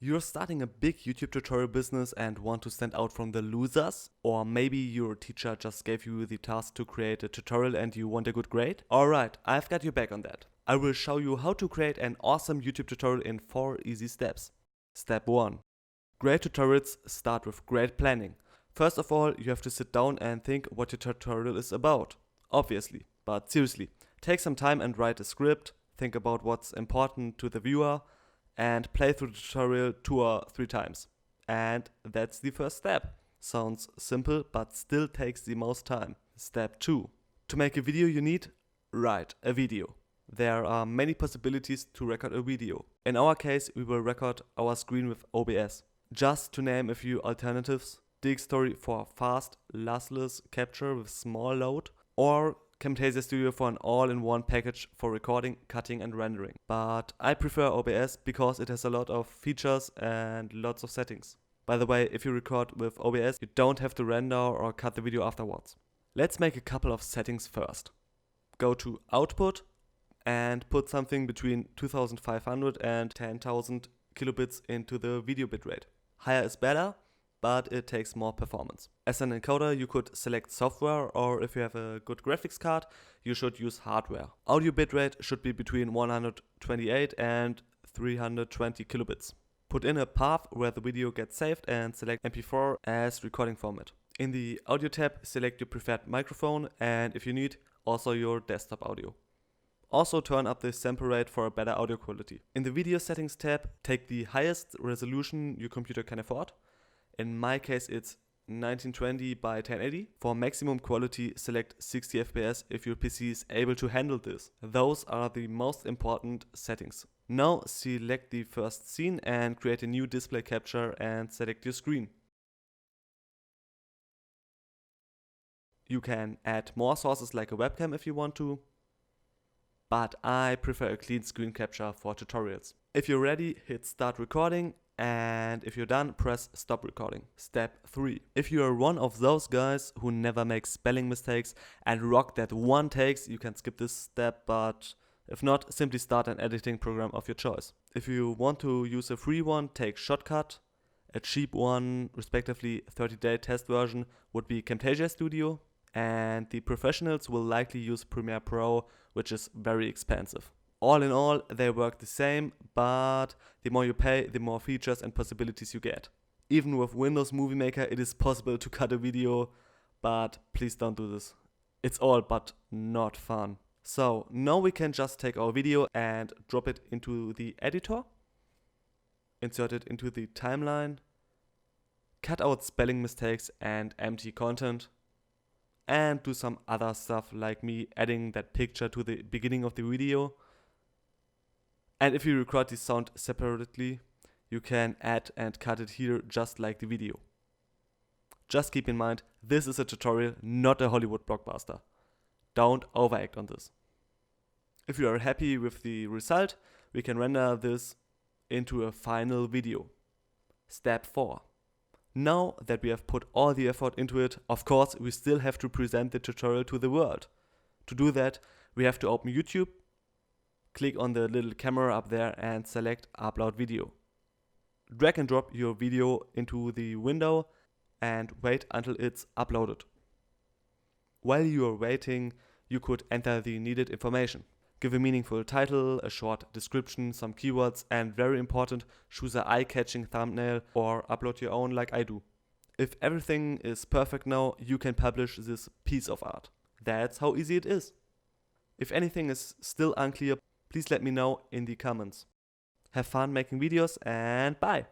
You're starting a big YouTube tutorial business and want to stand out from the losers? Or maybe your teacher just gave you the task to create a tutorial and you want a good grade? Alright, I've got your back on that. I will show you how to create an awesome YouTube tutorial in 4 easy steps. Step 1. Great tutorials start with great planning. First of all, you have to sit down and think what your tutorial is about. Obviously, but seriously, take some time and write a script, think about what's important to the viewer, and play through the tutorial 2 or 3 times. And that's the first step. Sounds simple, but still takes the most time. Step 2. To make a video you need, write a video. There are many possibilities to record a video. In our case, we will record our screen with OBS. Just to name a few alternatives, Digstory for fast, lossless capture with small load, or Camtasia Studio for an all-in-one package for recording, cutting and rendering. But I prefer OBS because it has a lot of features and lots of settings. By the way, if you record with OBS, you don't have to render or cut the video afterwards. Let's make a couple of settings first. Go to Output and put something between 2500 and 10,000 kilobits into the video bitrate. Higher is better, but it takes more performance. As an encoder, you could select software, or if you have a good graphics card, you should use hardware. Audio bitrate should be between 128 and 320 kilobits. Put in a path where the video gets saved and select MP4 as recording format. In the audio tab, select your preferred microphone and, if you need, also your desktop audio. Also turn up the sample rate for a better audio quality. In the video settings tab, take the highest resolution your computer can afford. In my case, it's 1920 by 1080. For maximum quality, select 60 FPS if your PC is able to handle this. Those are the most important settings. Now select the first scene and create a new display capture and select your screen. You can add more sources like a webcam if you want to, but I prefer a clean screen capture for tutorials. If you're ready, hit start recording. And if you're done, press stop recording. Step 3. If you are one of those guys who never make spelling mistakes and rock that one takes, you can skip this step, but if not, simply start an editing program of your choice. If you want to use a free one, take Shotcut. A cheap one, respectively 30-day test version, would be Camtasia Studio. And the professionals will likely use Premiere Pro, which is very expensive. All in all, they work the same, but the more you pay, the more features and possibilities you get. Even with Windows Movie Maker, it is possible to cut a video, but please don't do this. It's all but not fun. So now we can just take our video and drop it into the editor, insert it into the timeline, cut out spelling mistakes and empty content, and do some other stuff like me adding that picture to the beginning of the video. And if you record the sound separately, you can add and cut it here just like the video. Just keep in mind, this is a tutorial, not a Hollywood blockbuster. Don't overact on this. If you are happy with the result, we can render this into a final video. Step 4. Now that we have put all the effort into it, of course, we still have to present the tutorial to the world. To do that, we have to open YouTube, click on the little camera up there and select Upload Video. Drag and drop your video into the window and wait until it's uploaded. While you are waiting, you could enter the needed information. Give a meaningful title, a short description, some keywords, and very important, choose an eye-catching thumbnail or upload your own like I do. If everything is perfect now, you can publish this piece of art. That's how easy it is. If anything is still unclear, please let me know in the comments. Have fun making videos and bye!